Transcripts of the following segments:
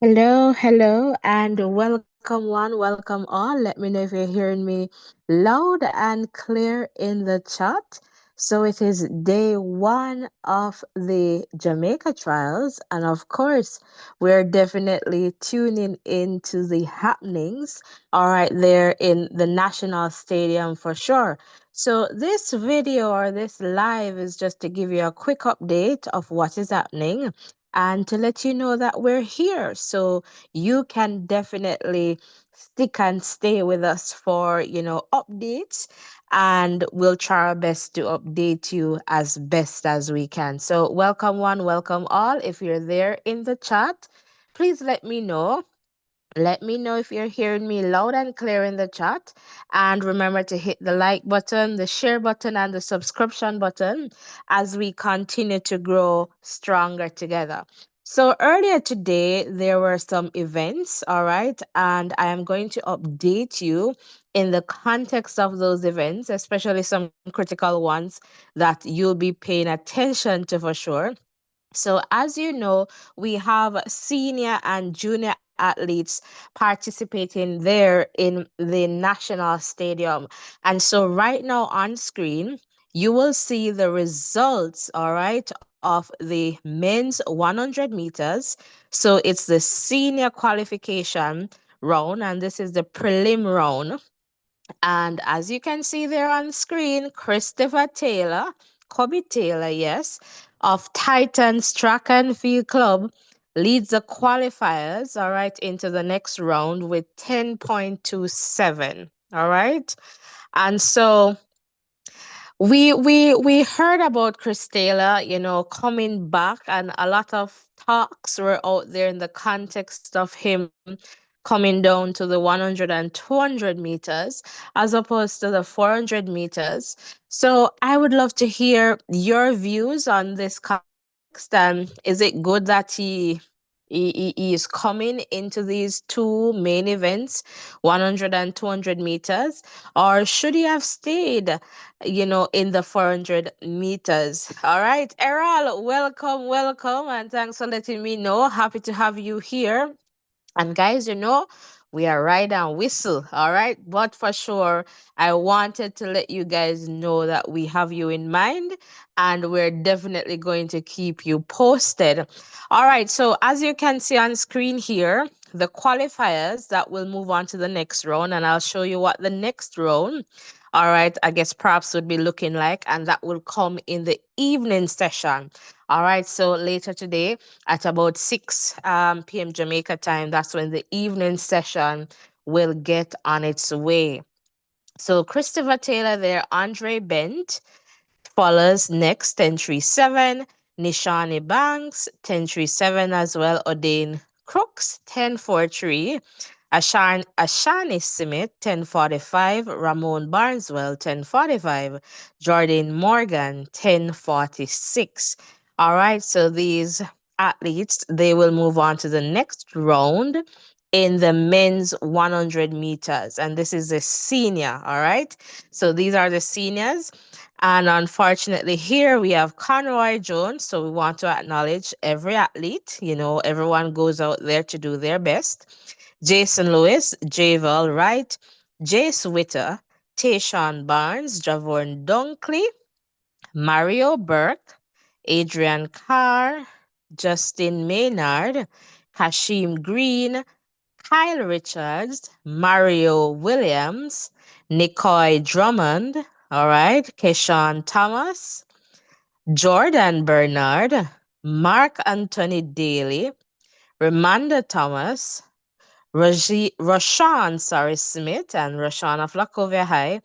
Hello, and welcome one, welcome all. Let me know if you're hearing me loud and clear in the chat. So it is day one of the Jamaica Trials, and of course, we're definitely tuning into the happenings, all right, there in the National Stadium for sure. So this video or this live is just to give you a quick update of what is happening and to let you know that we're here. So you can definitely stick and stay with us for, updates, and we'll try our best to update you as best as we can. So welcome one, welcome all. If you're there in the chat, please let me know if you're hearing me loud and clear in the chat. And remember to hit the like button, the share button, and the subscription button as we continue to grow stronger together. So, earlier today, there were some events, all right, and I am going to update you in the context of those events, especially some critical ones that you'll be paying attention to for sure. So, as you know, we have senior and junior athletes participating there in the national stadium. And so, right now on screen, you will see the results, all right, of the men's 100 meters. So, it's the senior qualification round, and this is the prelim round. And as you can see there on screen, Christopher Taylor, Kobe Taylor, yes, of Titans Track and Field Club leads the qualifiers, all right, into the next round with 10.27. All right. And so we heard about Chris Taylor, coming back, and a lot of talks were out there in the context of him coming down to the 100 and 200 meters as opposed to the 400 meters. So I would love to hear your views on this context. And is it good that he is coming into these two main events, 100 and 200 meters, or should he have stayed, in the 400 meters? All right, Errol, welcome, and thanks for letting me know. Happy to have you here. And guys, we are ride and whistle, all right? But for sure, I wanted to let you guys know that we have you in mind and we're definitely going to keep you posted. All right, so as you can see on screen here, the qualifiers that will move on to the next round, and I'll show you what the next round, all right, I guess perhaps would be looking like, and that will come in the evening session. All right, so later today, at about 6 p.m. Jamaica time. That's when the evening session will get on its way. So Christopher Taylor there, Andre Bent follows next, 1037. Nishani Banks, 1037 as well. Odane Crooks, 1043. Ashani Smith, 1045. Ramon Barneswell, 1045. Jordan Morgan, 1046. All right, so these athletes, they will move on to the next round in the men's 100 meters. And this is the senior, all right? So these are the seniors. And unfortunately, here we have Conroy Jones. So we want to acknowledge every athlete. Everyone goes out there to do their best. Jason Lewis, Javel Wright, Jace Witter, Tayshawn Barnes, Javon Dunkley, Mario Burke, Adrian Carr, Justin Maynard, Kashim Green, Kyle Richards, Mario Williams, Nicoy Drummond, all right, Keshawn Thomas, Jordan Bernard, Mark Anthony Daly, Ramanda Thomas, Rashawn Smith, and Rashawn of Lacovia High,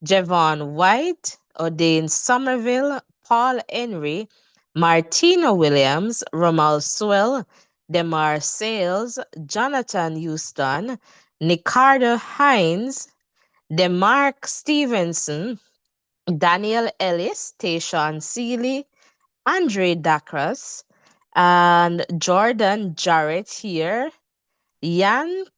Javon White, Odane Somerville, Paul Henry, Martina Williams, Romal Swell, Demar Sales, Jonathan Houston, Nicardo Hines, Demark Stevenson, Daniel Ellis, Tayshawn Seeley, Andre Dacras, and Jordan Jarrett here, Yank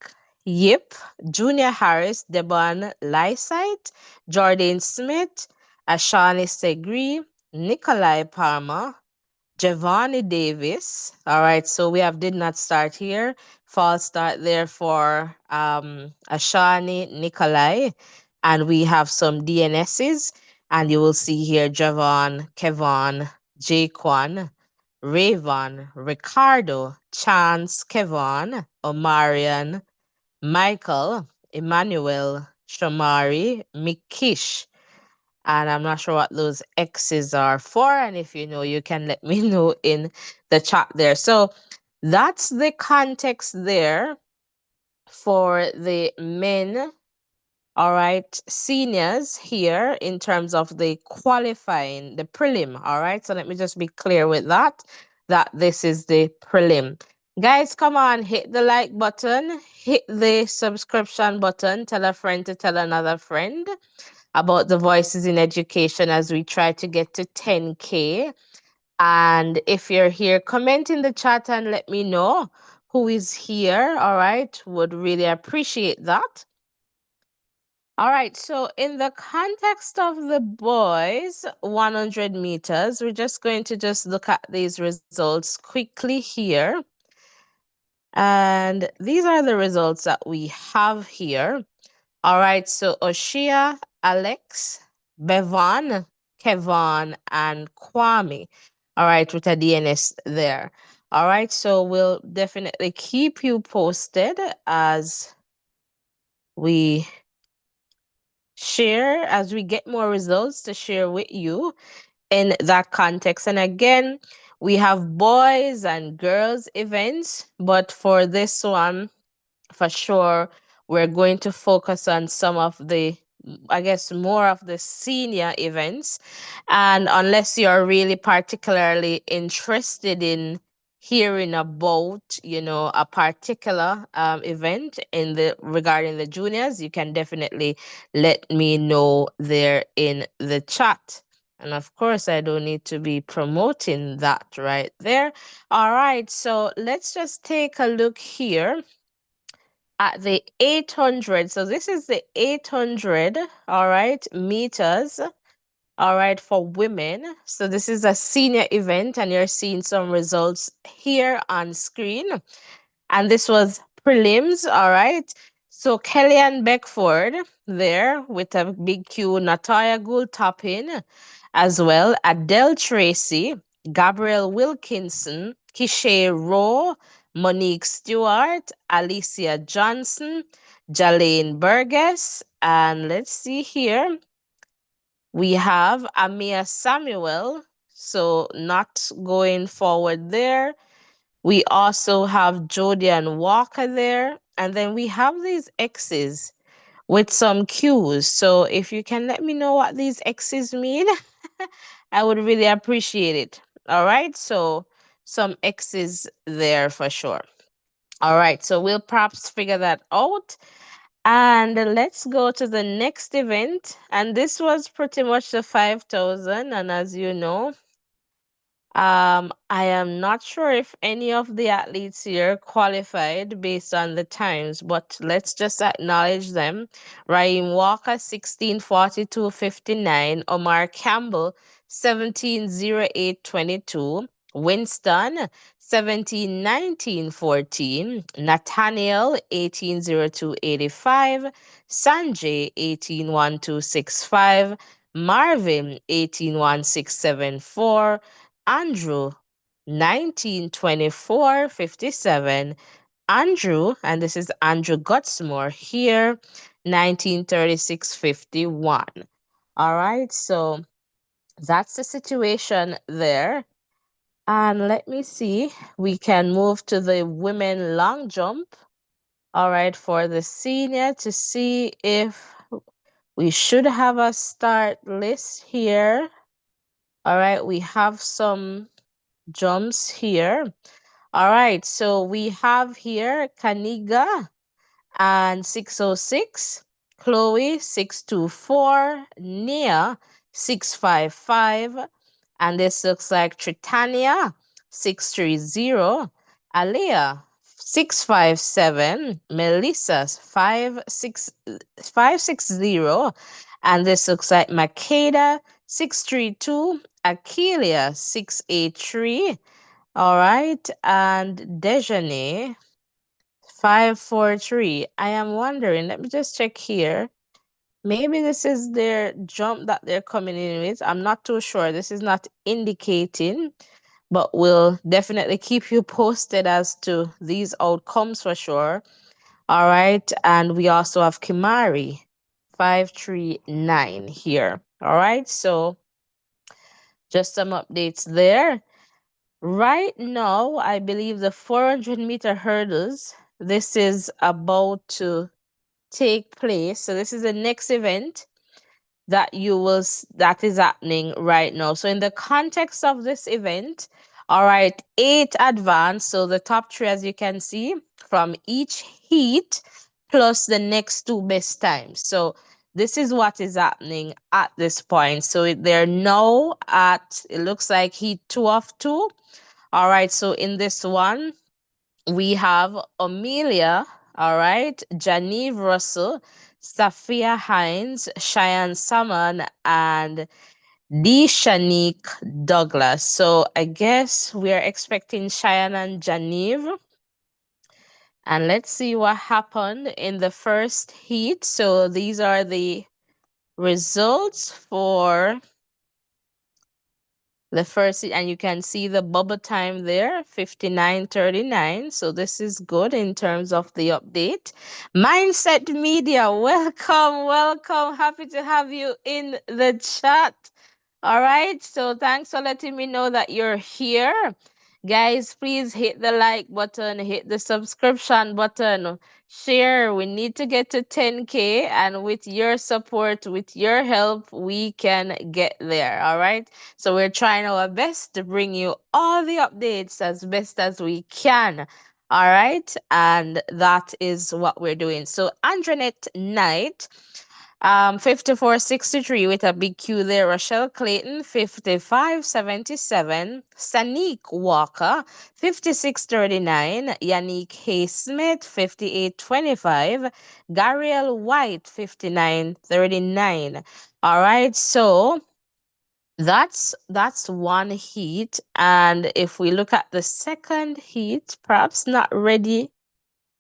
Yip, Junior Harris, Devon Lysite, Jordan Smith, Ashani Segri, Nikolai Palmer, Giovanni Davis. All right, so we have did not start here. False start there for Ashani, Nikolai. And we have some DNSs. And you will see here Javon, Kevon, Jaquan, Rayvon, Ricardo, Chance, Kevon, Omarion, Michael, Emmanuel, Shamari, Mikish. And I'm not sure what those X's are for. And if you know, you can let me know in the chat there. So that's the context there for the men. All right, seniors here in terms of the qualifying, the prelim. All right, so let me just be clear with that, that this is the prelim. Guys, come on, hit the like button, hit the subscription button, tell a friend to tell another friend about the Voices in Education as we try to get to 10K. And if you're here, comment in the chat and let me know who is here. All right, would really appreciate that. All right, so in the context of the boys 100 meters, we're just going to just look at these results quickly here. And these are the results that we have here. All right, so Oshia, Alex, Bevan, Kevon, and Kwame. All right, with a DNS there. All right, so we'll definitely keep you posted as we share, as we get more results to share with you in that context. And again, we have boys and girls events, but for this one, for sure, we're going to focus on some of the, I guess, more of the senior events. And unless you're really particularly interested in hearing about, you know, a particular event in the regarding the juniors, you can definitely let me know there in the chat. And of course, I don't need to be promoting that right there. All right, so let's just take a look here at the 800. So this is the 800, all right, meters, all right, for women. So this is a senior event, and you're seeing some results here on screen. And this was prelims, all right. So Kellyanne Beckford there with a big Q, Nataya Gould Toppin as well, Adele Tracy, Gabrielle Wilkinson, Kishay Rowe, Monique Stewart, Alicia Johnson, Jalaine Burgess, and let's see here. We have Amia Samuel, so not going forward there. We also have Jodian Walker there. And then we have these X's with some Q's. So if you can let me know what these X's mean, I would really appreciate it. All right. So some X's there for sure. All right. So we'll perhaps figure that out. And let's go to the next event. And this was pretty much the 5,000. And as you know, I am not sure if any of the athletes here qualified based on the times, but let's just acknowledge them. Raheem Walker, 16:42:59. Omar Campbell, 17:08:22. Winston, 17:19:14. Nathaniel, 18:02:85. Sanjay, 18:12:65. Marvin, 18:16:74. Andrew, 19:24:57. Andrew, and this is Andrew Gutsmore here, 19:36:51. All right, so that's the situation there. And let me see, we can move to the women long jump. All right, for the senior to see if we should have a start list here. All right, we have some jumps here. All right, so we have here Kaniga and 606, Chloe 624, Nia 655, and this looks like Tritania 630, Alea 657, Melissa 560, and this looks like Makeda 632, Akelia 683. All right, and Dejane 543. I am wondering, let me just check here. Maybe this is their jump that they're coming in with. I'm not too sure. This is not indicating, but we'll definitely keep you posted as to these outcomes for sure. All right. And we also have Kimari 539 here. All right. So just some updates there. Right now, I believe the 400-meter hurdles, this is about to take place. So this is the next event that that is happening right now. So in the context of this event, all right, 8 advanced. So the top 3, as you can see, from each heat plus the next 2 best times. So this is what is happening at this point. So they're now at, it looks like heat 2 of 2. All right, so in this one, we have Amelia, all right, Janive Russell, Safia Hines, Cheyenne Salmon, and Shanique Douglas. So I guess we are expecting Cheyenne and Janive. And let's see what happened in the first heat. So these are the results for the first, and you can see the bubble time there, 59:39. So this is good in terms of the update. Mindset Media, welcome, welcome. Happy to have you in the chat. All right, so thanks for letting me know that you're here. Guys, please hit the like button, hit the subscription button, share. We need to get to 10K, and with your support, with your help, we can get there. All right, so we're trying our best to bring you all the updates as best as we can. All right, and that is what we're doing. So, Andrenet Knight, 5463 with a big Q there. Rochelle Clayton, 5577. Sanique Walker, 5639. Yannick Hay-Smith, 5825. Gariel White, 5939. All right, so that's one heat. And if we look at the second heat, perhaps not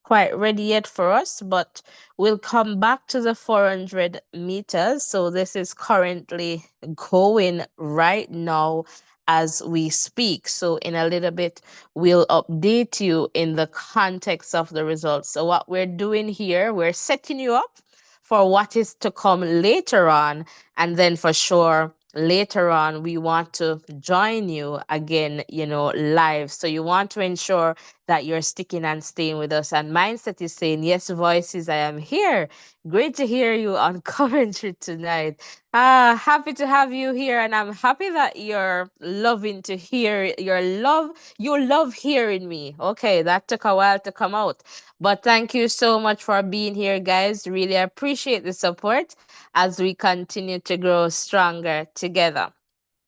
quite ready yet for us, but we'll come back to the 400 meters. So this is currently going right now as we speak. So in a little bit, we'll update you in the context of the results. So what we're doing here, we're setting you up for what is to come later on. And then for sure, later on, we want to join you again, live. So you want to ensure that you're sticking and staying with us. And Mindset is saying, yes, voices, I am here. Great to hear you on commentary tonight. Happy to have you here. And I'm happy that you're loving to hear you love hearing me. Okay, that took a while to come out. But thank you so much for being here, guys. Really appreciate the support as we continue to grow stronger together.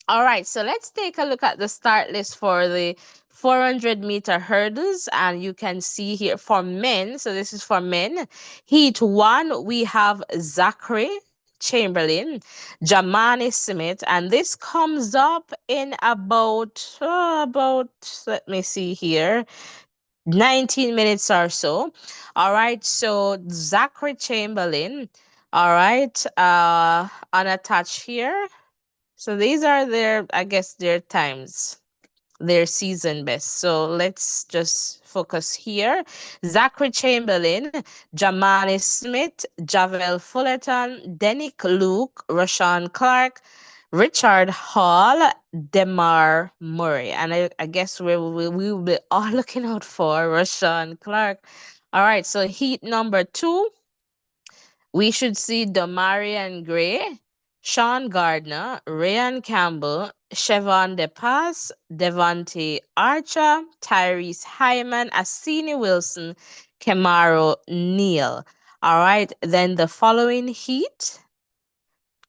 All right, so let's take a look at the start list for the 400-meter hurdles. And you can see here for men, so this is for men. Heat 1, we have Zachary Chamberlain, Jamani Smith, and this comes up in about, let me see here, 19 minutes or so. All right, so Zachary Chamberlain, all right, unattached here. So these are their, I guess, their times, their season best. So let's just focus here. Zachary Chamberlain, Jamani Smith, Javel Fullerton, Denick Luke, Rashawn Clark, Richard Hall, Demar Murray. And I guess we will be all looking out for Rashawn Clark. All right, so heat number 2, we should see Damarian Gray, Sean Gardner, Ryan Campbell, Chevon DePass, Devontae Archer, Tyrese Hyman, Assini Wilson, Kemaro Neal. All right, then the following heat,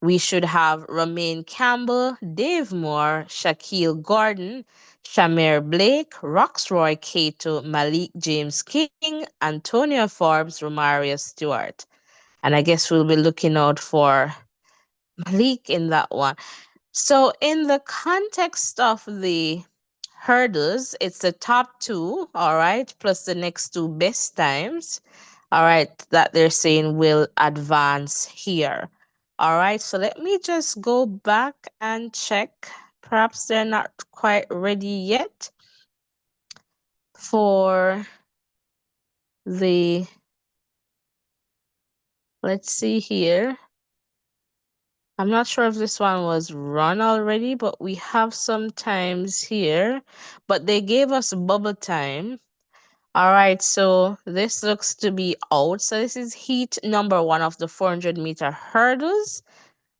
we should have Romaine Campbell, Dave Moore, Shaquille Gordon, Shamir Blake, Roxroy Cato, Malik James King, Antonio Forbes, Romario Stewart. And I guess we'll be looking out for Malik in that one. So in the context of the hurdles. It's the top two, all right, plus the next two best times, all right, that they're saying will advance here. All right, so let me just go back and check. Perhaps they're not quite ready yet for the, let's see here. I'm not sure if this one was run already, but we have some times here. But they gave us bubble time. All right, so this looks to be out. So this is heat number one of the 400-meter hurdles.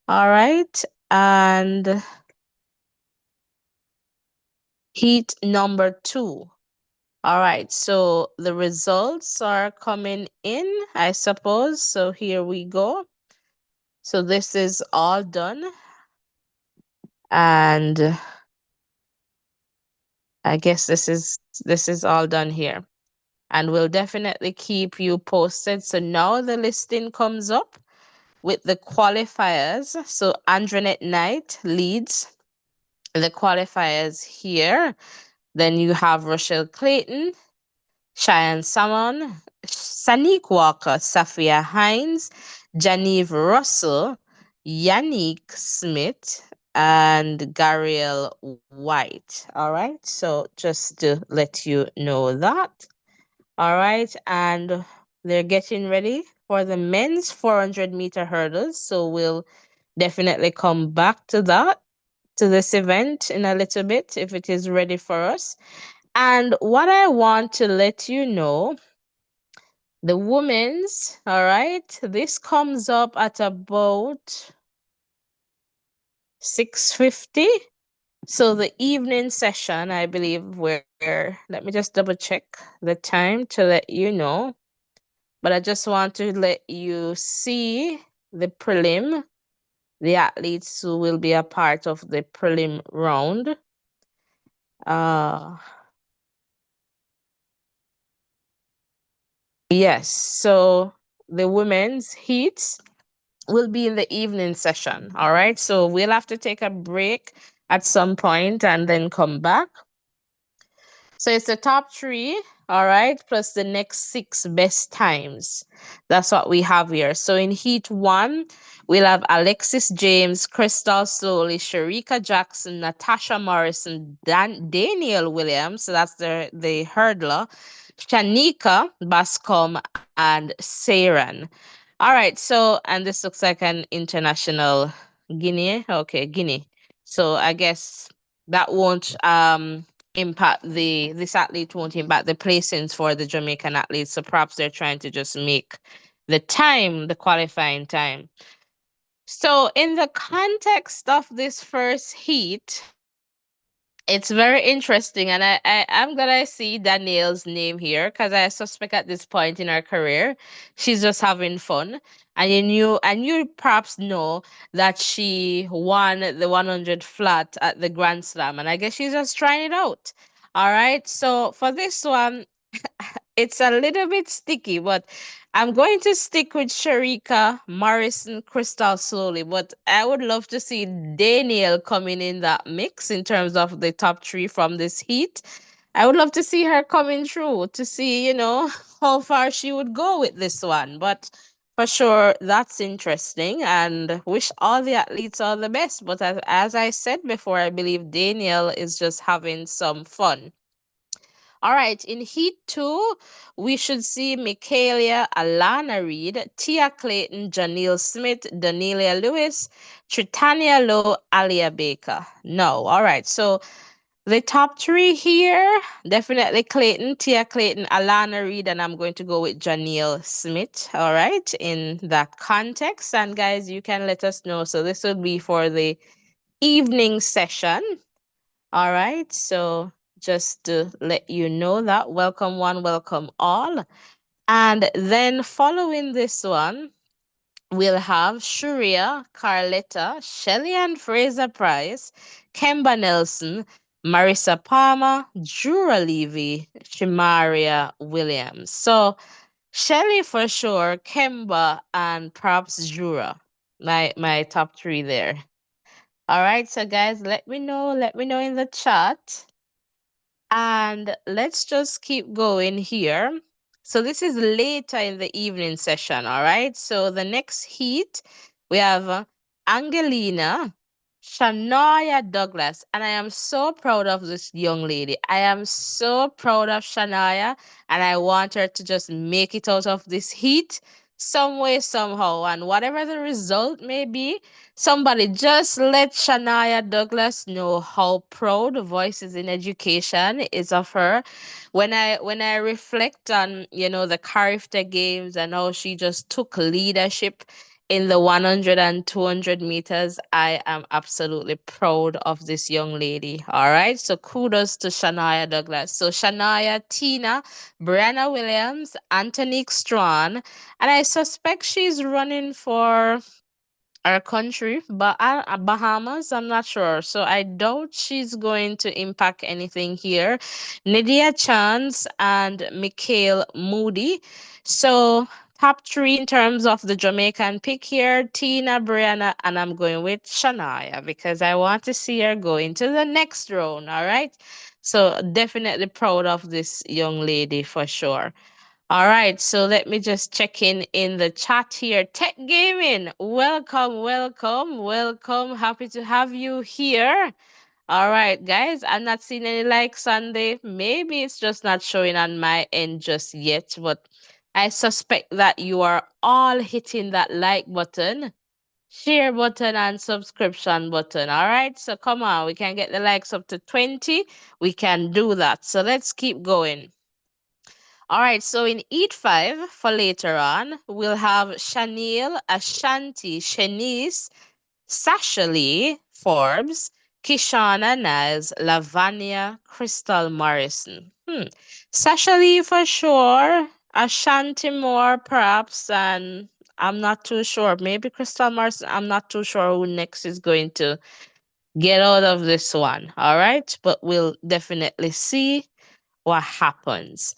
All right, and heat number two. All right, so the results are coming in, I suppose. So here we go. So this is all done. And I guess this is all done here. And we'll definitely keep you posted. So now the listing comes up with the qualifiers. So Andrenet Knight leads the qualifiers here. Then you have Rochelle Clayton, Cheyenne Salmon, Sanique Walker, Safia Hines, Janive Russell, Yannick Smith, and Gariel White. All right, so just to let you know that. All right, and they're getting ready for the men's 400-meter hurdles. So we'll definitely come back to that, to this event in a little bit if it is ready for us. And what I want to let you know, the women's, all right, this comes up at about 6:50. So the evening session, I believe, where let me just double check the time to let you know. But I just want to let you see the prelim, the athletes who will be a part of the prelim round. Uh, yes, so the women's heats will be in the evening session. All right, so we'll have to take a break at some point and then come back. So it's the top three, all right, plus the next six best times. That's what we have here. So in heat one, we'll have Alexis James, Crystal Slowly, Sharika Jackson, Natasha Morrison, Daniel Williams. So that's the hurdler, Shanika Bascom, and Saran. All right. So, and this looks like an international Guinea. Okay, Guinea. So I guess that won't impact this athlete won't impact the placings for the Jamaican athletes. So perhaps they're trying to just make the time, the qualifying time. So in the context of this first heat, it's very interesting, and I'm gonna see Danielle's name here because I suspect at this point in her career, she's just having fun. And you perhaps know that she won the 100 flat at the Grand Slam, and I guess she's just trying it out. All right, so for this one, it's a little bit sticky, but I'm going to stick with Sharika, Morrison, Crystal Slowly. But I would love to see Daniel coming in that mix in terms of the top three from this heat. I would love to see her coming through to see, how far she would go with this one. But for sure, that's interesting and wish all the athletes all the best. But as I said before, I believe Daniel is just having some fun. All right, in Heat 2, we should see Michaela Alana Reed, Tia Clayton, Janelle Smith, Danelia Lewis, Tritania Lowe, Alia Baker. No, all right, so the top three here, definitely Clayton, Tia Clayton, Alana Reed, and I'm going to go with Janelle Smith, all right, in that context. And guys, you can let us know. So this would be for the evening session. All right, so just to let you know that, welcome one, welcome all. And then following this one, we'll have Shuria, Carletta, Shelly and Fraser Price, Kemba Nelson, Marissa Palmer, Jura Levy, Shimaria Williams. So Shelly for sure, Kemba, and perhaps Jura. My top three there. All right, so guys, let me know in the chat And let's just keep going here. So this is later in the evening session, all right? So the next heat, we have Angelina Shania Douglas. And I am so proud of this young lady. I am so proud of Shania, and I want her to just make it out of this heat some way, somehow. And whatever the result may be, somebody just let Shania Douglas know how proud Voices in Education is of her. When I reflect on, the Carifta Games and how she just took leadership in the 100 and 200 meters, I am absolutely proud of this young lady. All right. So kudos to Shania Douglas. So Shania, Tina, Brianna Williams, Antonique Strawn, and I suspect she's running for our country, but Bahamas, I'm not sure. So I doubt she's going to impact anything here. Nydia Chance and Mikhail Moody. So top three in terms of the Jamaican pick here, Tina, Brianna, and I'm going with Shania because I want to see her go into the next round. All right. So definitely proud of this young lady for sure. All right, so let me just check in the chat here. Tech Gaming, welcome, welcome, welcome. Happy to have you here. All right, guys, I'm not seeing any likes on the. Maybe it's just not showing on my end just yet, but I suspect that you are all hitting that like button, share button, and subscription button. All right, so come on, we can get the likes up to 20. We can do that. So let's keep going. All right, so in Eat 5 for later on, we'll have Chanel, Ashanti, Shanice, Sasha Lee, Forbes, Kishana Niles, Lavania, Crystal Morrison. Sasha Lee for sure, Ashanti more perhaps, and I'm not too sure. Maybe Crystal Morrison, I'm not too sure who next is going to get out of this one. All right, but we'll definitely see what happens.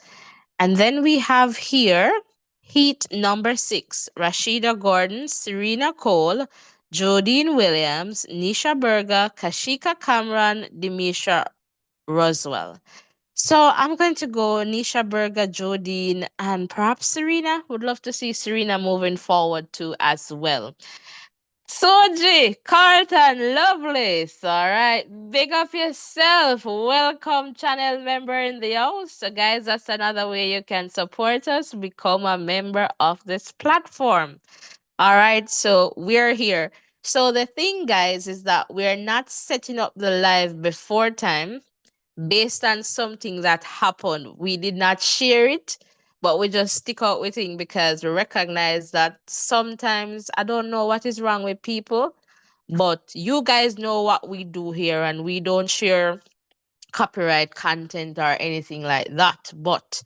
And then we have here Heat number 6, Rashida Gordon, Serena Cole, Jodine Williams, Nisha Berger, Kashika Cameron, Demisha Roswell. So I'm going to go Nisha Berger, Jodine, and perhaps Serena. Would love to see Serena moving forward too as well. Soji, Carlton, Lovelace. All right. Big up yourself. Welcome, channel member in the house. So, guys, that's another way you can support us. Become a member of this platform. All right. So, we're here. So, the thing, guys, is that we're not setting up the live before time based on something that happened. We did not share it, but we just stick out with it because we recognize that sometimes I don't know what is wrong with people, but you guys know what we do here, and we don't share copyright content or anything like that. But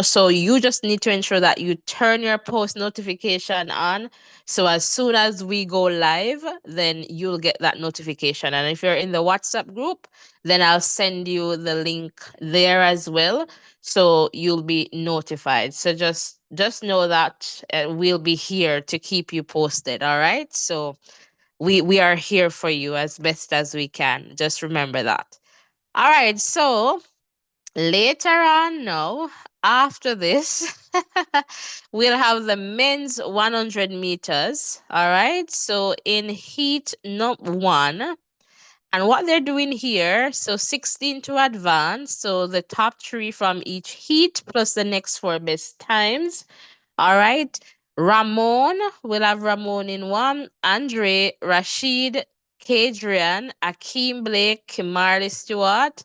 so you just need to ensure that you turn your post notification on, so as soon as we go live, then you'll get that notification. And if you're in the WhatsApp group, then I'll send you the link there as well, so you'll be notified. So just know that we'll be here to keep you posted. All right, so we are here for you as best as we can. Just remember that. All right, so later on now, after this, we'll have the men's 100 meters. All right, so in heat number 1, and what they're doing here, so 16 to advance, so the top 3 from each heat plus the next 4 best times. All right, Ramon, we'll have Ramon in 1, Andre, Rashid, Kadrian, Akeem Blake, Kimari Stewart,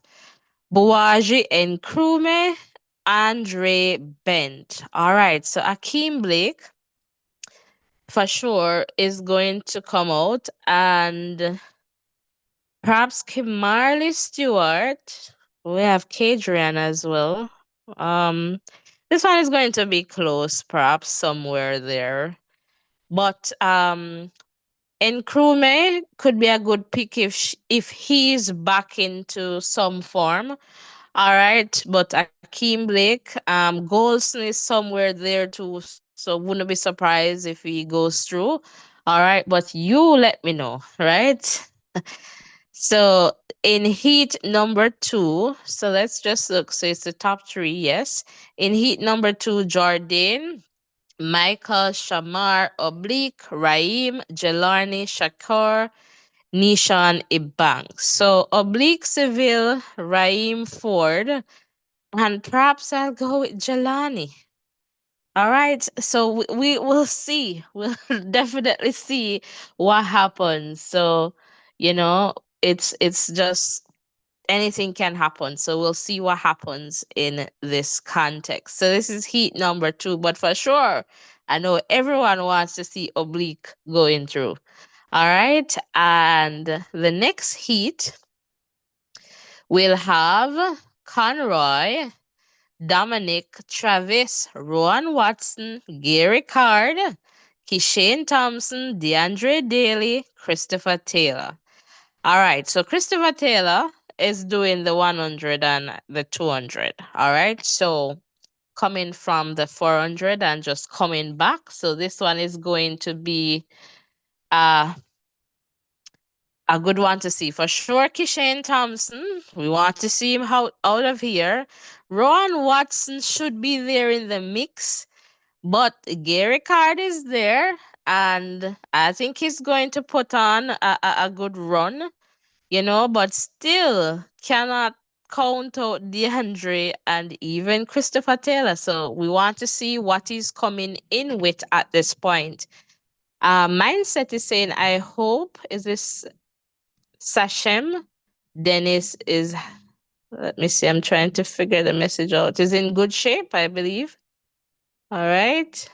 Buaji and Krume, Andre Bent. All right, so Akeem Blake for sure is going to come out, and perhaps Kimberly Stewart. We have Kadrian as well. Um, this one is going to be close, perhaps somewhere there. But Nkrumah could be a good pick if he's back into some form. All right, but Akeem Blake, Golson is somewhere there too, so wouldn't be surprised if he goes through. All right, but you let me know, right? So in heat number two, so let's just look. So it's the top three, yes. In heat number two, Jordan, Michael, Shamar, Oblique, Raheem, Jelani, Shakur, Nishan, Ibang. So Oblique, Seville, Raheem, Ford, and perhaps I'll go with Jelani. All right, so we will see. We'll definitely see what happens. So, it's just anything can happen. So we'll see what happens in this context. So this is heat number two, but for sure, I know everyone wants to see Oblique going through. All right, and the next heat will have Conroy, Dominic, Travis, Rowan Watson, Gary Card, Kishane Thompson, DeAndre Daly, Christopher Taylor. All right, so Christopher Taylor is doing the 100 and the 200. All right, so coming from the 400 and just coming back. So this one is going to be uh, a good one to see for sure. Kishane Thompson, we want to see him out of here. Ron Watson should be there in the mix, but Gary Card is there, and I think he's going to put on a good run, but still cannot count out DeAndre and even Christopher Taylor. So we want to see what he's coming in with at this point. Mindset is saying, I hope, is this Sachem? Dennis is, let me see, I'm trying to figure the message out. Is in good shape, I believe. All right.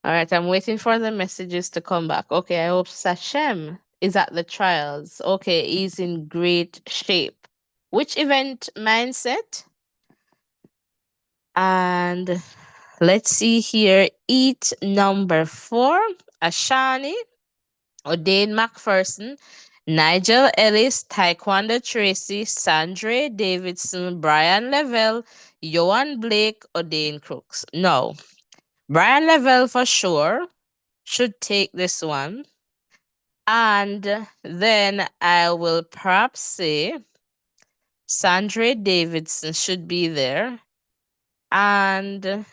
All right, I'm waiting for the messages to come back. Okay, I hope Sachem is at the trials. Okay, he's in great shape. Which event mindset? And let's see here. Eat number 4, Ashani, O'Dane McPherson, Nigel Ellis, Taekwondo Tracy, Sandre Davidson, Brian Lavelle, Johan Blake, O'Dane Crooks. No, Brian Lavelle for sure should take this one. And then I will perhaps say Sandra Davidson should be there. And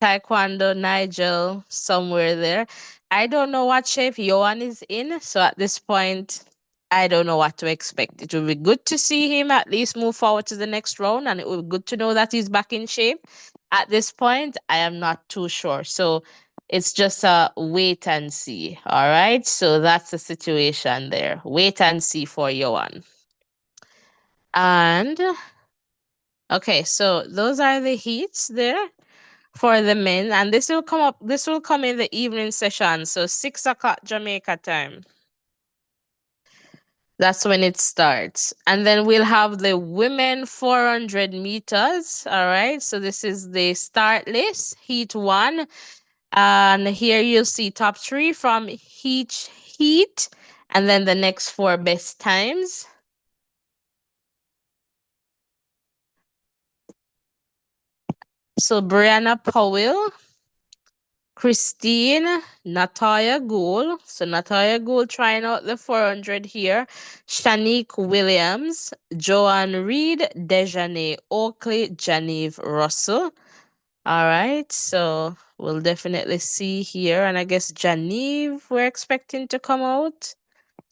Taekwondo Nigel somewhere there. I don't know what shape Johan is in. So at this point, I don't know what to expect. It will be good to see him at least move forward to the next round. And it will be good to know that he's back in shape. At this point, I am not too sure. So it's just a wait and see. All right. So that's the situation there. Wait and see for Johan. And okay, so those are the heats there for the men, and this will come in the evening session, so 6 o'clock Jamaica time. That's when it starts. And then we'll have the women 400 meters. All right, so this is the start list, heat 1, and here you'll see top 3 from each heat, and then the next 4 best times. So Brianna Powell, Christine, Natalia Gould. So Natalia Gould trying out the 400 here. Shanique Williams, Joanne Reed, Dejanay Oakley, Janive Russell. All right, so we'll definitely see here. And I guess Janive we're expecting to come out.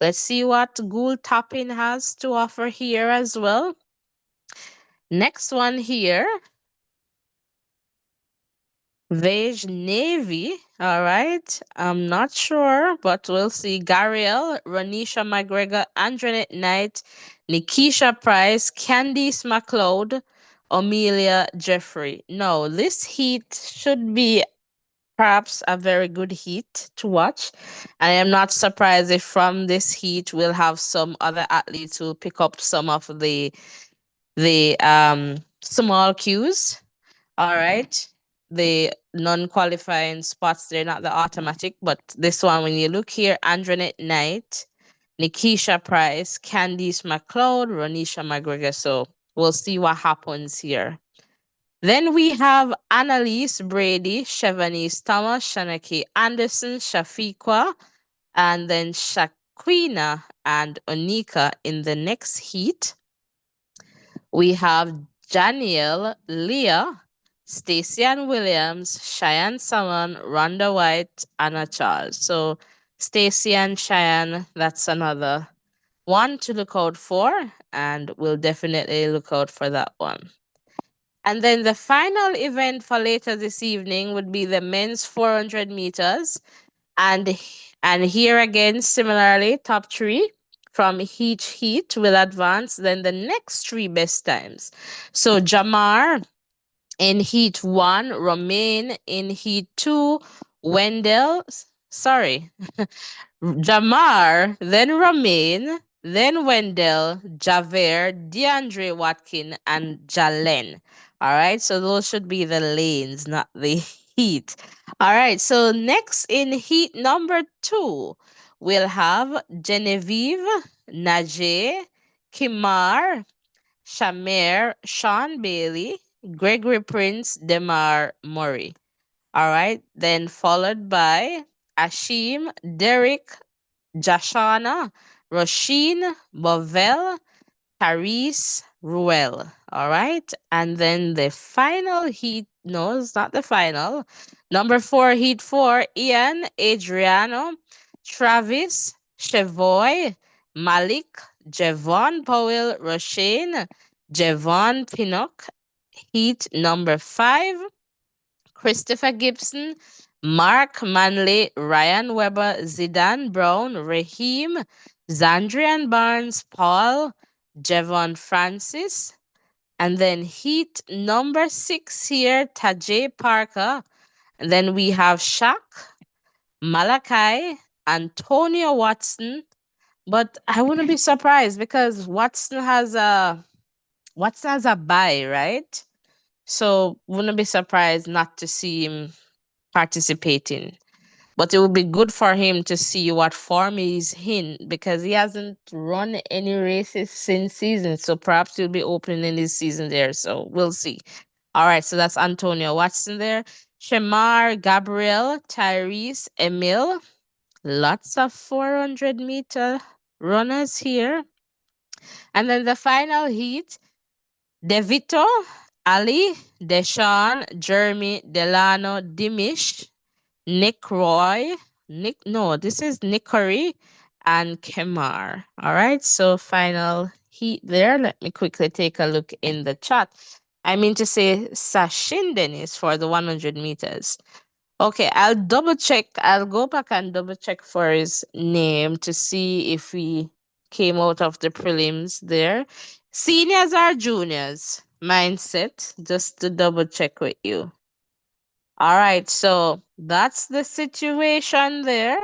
Let's see what Gould Topping has to offer here as well. Next one here. Vage Navy. All right. I'm not sure, but we'll see. Gariel, Ronisha McGregor, Anjanette Knight, Nikisha Price, Candice McLeod, Amelia Jeffrey. No, this heat should be perhaps a very good heat to watch. I am not surprised if from this heat we'll have some other athletes who pick up some of the small cues. All right. The non-qualifying spots, they're not the automatic, but this one, when you look here, Andronette Knight, Nikisha Price, Candice McLeod, Ronisha McGregor. So we'll see what happens here. Then we have Annalise Brady, Chevanice Thomas, Shanaki Anderson, Shafiqua, and then Shaquina and Onika in the next heat. We have Janiel, Leah, Stacey Ann Williams, Cheyenne Salmon, Rhonda White, Anna Charles. So Stacey and Cheyenne, that's another one to look out for, and we'll definitely look out for that one. And then the final event for later this evening would be the men's 400 meters. And here again, similarly, top three from each heat will advance. Then the next three best times. So Jamar in heat one, Romain in heat two, Wendell, sorry, Jamar, then Romain, then Wendell, Javert, DeAndre Watkin, and Jalen. All right, so those should be the lanes, not the heat. All right, so next in heat number two, we'll have Genevieve, Najee, Kimar, Shamer, Sean Bailey, Gregory Prince, Demar Murray. All right, then followed by Ashim, Derek, Jashana, Roisin, Bovell, Paris, Ruel. All right. And then the final heat, no, it's not the final. Number four, heat four, Ian, Adriano, Travis, Chevoy, Malik, Javon Powell, Roshane, Javon Pinnock. Heat number five, Christopher Gibson, Mark Manley, Ryan Weber, Zidane Brown, Raheem, Zandrian Barnes, Paul, Jevon Francis, and then heat number six here, Tajay Parker. And then we have Shaq, Malachi, Antonio Watson. But I wouldn't be surprised because Watson has a bye, right? So wouldn't be surprised not to see him participating. But it would be good for him to see what form he's in because he hasn't run any races since season. So perhaps he'll be opening his season there. So we'll see. All right, so that's Antonio Watson there. Shamar, Gabriel, Tyrese, Emil. Lots of 400-meter runners here. And then the final heat, Devito, Ali, Deshaun, Jeremy, Delano, Dimish, Nick Roy, no, this is Nickery and Kemar. All right, so final heat there. Let me quickly take a look in the chat. I mean to say Sashin Dennis for the 100 meters. Okay, I'll double check. I'll go back and double check for his name to see if he came out of the prelims there. Seniors or juniors? Mindset, just to double check with you. All right, so that's the situation there.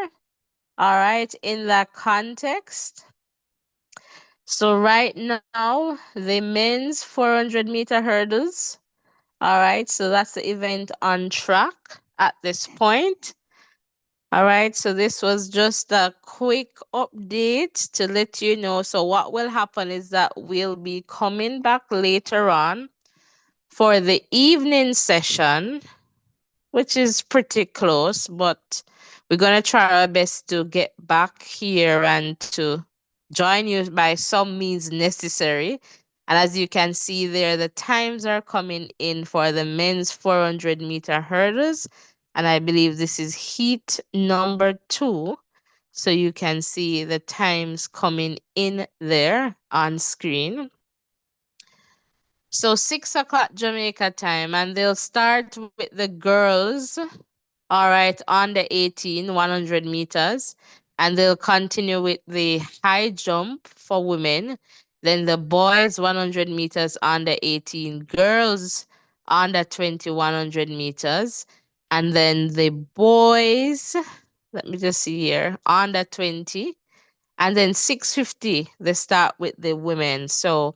All right, in that context. So right now, the men's 400-meter hurdles. All right, so that's the event on track at this point. All right, so this was just a quick update to let you know. So what will happen is that we'll be coming back later on for the evening session, which is pretty close, but we're going to try our best to get back here and to join you by some means necessary. And as you can see there, the times are coming in for the men's 400-meter hurdles. And I believe this is heat number 2. So you can see the times coming in there on screen. So 6 o'clock Jamaica time, and they'll start with the girls, all right, on the 18, 100 meters, and they'll continue with the high jump for women. Then the boys, 100 meters on the 18, girls on the 20, 100 meters, and then the boys, let me just see here, on the 20, and then 650, they start with the women. So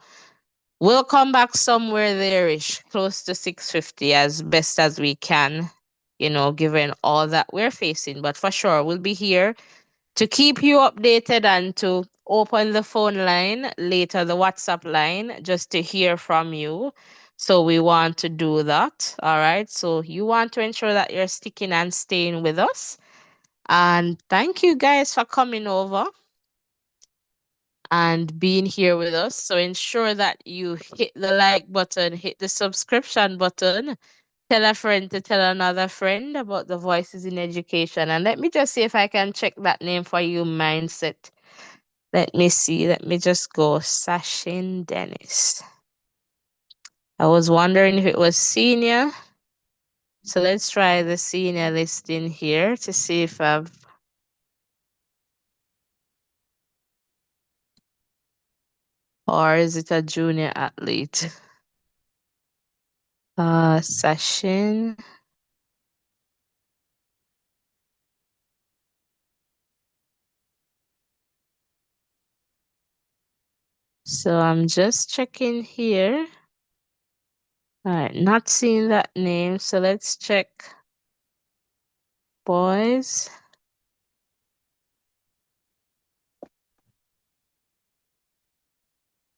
we'll come back somewhere there-ish, close to 650 as best as we can, you know, given all that we're facing. But for sure, we'll be here to keep you updated and to open the phone line later, the WhatsApp line, just to hear from you. So we want to do that. All right. So you want to ensure that you're sticking and staying with us. And thank you guys for coming over. and being here with us. So ensure that you hit the like button, hit the subscription button, tell a friend to tell another friend about the Voices in Education. And let me just see if I can check that name for you, Mindset. Let me see. Let me just go. Sashin Dennis. I was wondering if it was senior. So let's try the senior listing here to see if I've. Or is it a junior athlete? Sashin. So I'm just checking here. All right, not seeing that name. So let's check boys.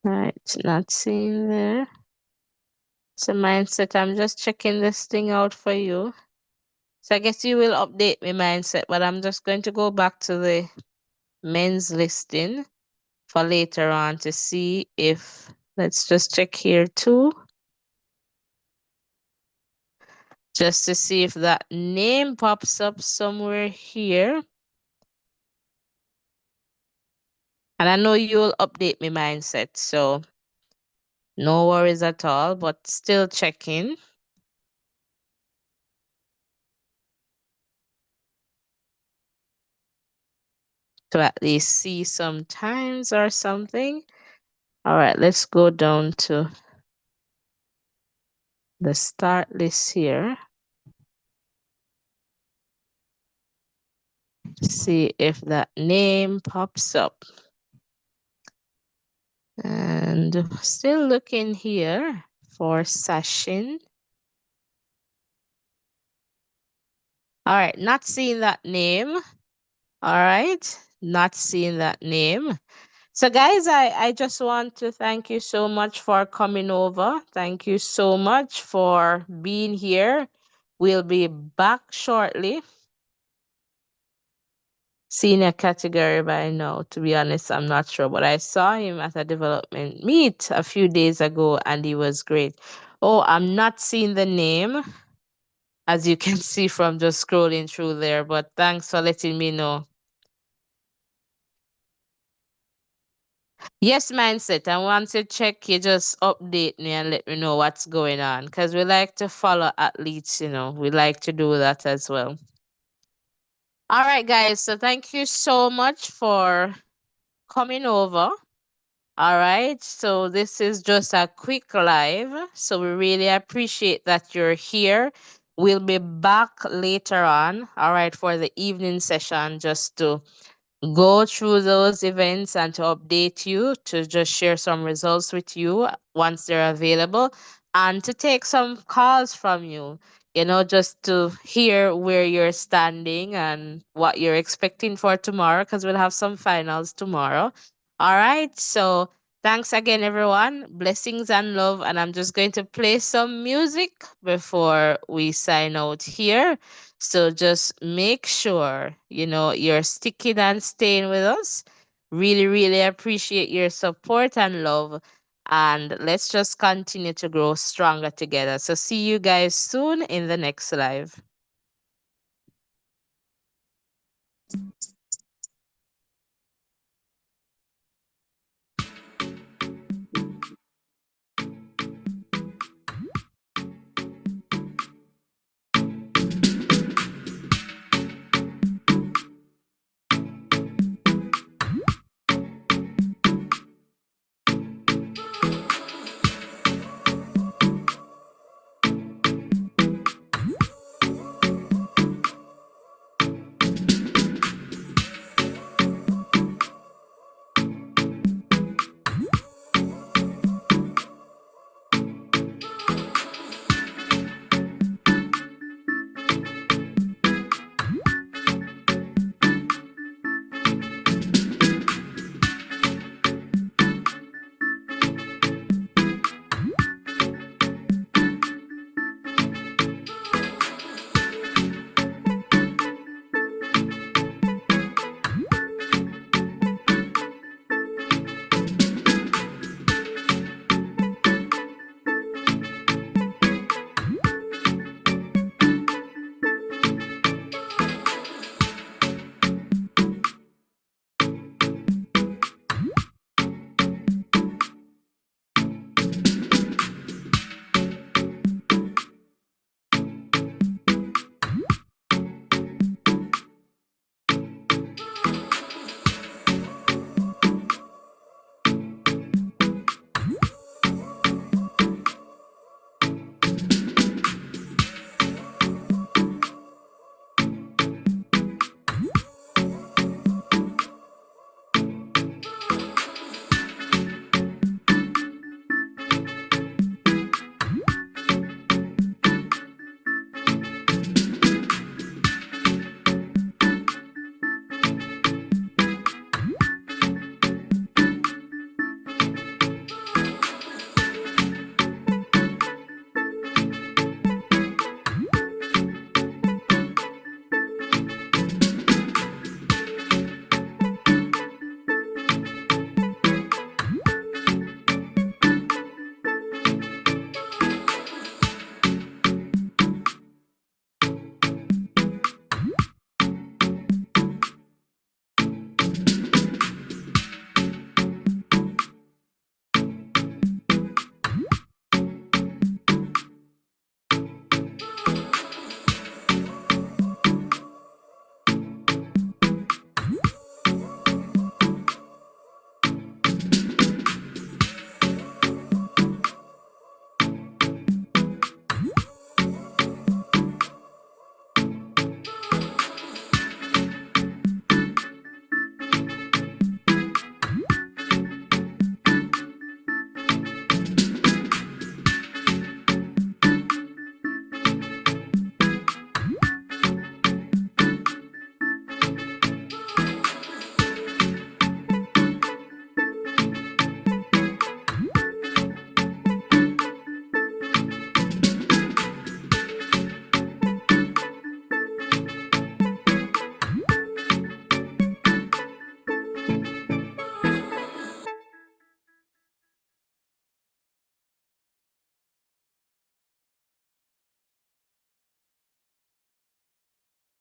All right, not seeing there. So Mindset, I'm just checking this thing out for you. So I guess you will update me, Mindset, but I'm just going to go back to the men's listing for later on to see if, let's just check here too, just to see if that name pops up somewhere here. And I know you'll update me, Mindset, so no worries at all, but still checking to at least see some times or something. All right, let's go down to the start list here. See if that name pops up. And still looking here for Sashin. All right, not seeing that name. All right, not seeing that name. So guys, I just want to thank you so much for coming over. Thank you so much for being here. We'll be back shortly. Senior category by now, to be honest, I'm not sure, but I saw him at a development meet a few days ago and he was great. Oh, I'm not seeing the name, as you can see from just scrolling through there, but thanks for letting me know. Yes, Mindset. And once you check, you just update me and let me know what's going on. Because we like to follow athletes, we like to do that as well. All right, guys. So thank you so much for coming over. All right. So this is just a quick live. So we really appreciate that you're here. We'll be back later on, all right, for the evening session just to go through those events and to update you, to just share some results with you once they're available, and to take some calls from you, just to hear where you're standing and what you're expecting for tomorrow, because we'll have some finals tomorrow. All right. So thanks again, everyone. Blessings and love. And I'm just going to play some music before we sign out here. So just make sure, you're sticking and staying with us. Really, really appreciate your support and love. And let's just continue to grow stronger together. So see you guys soon in the next live.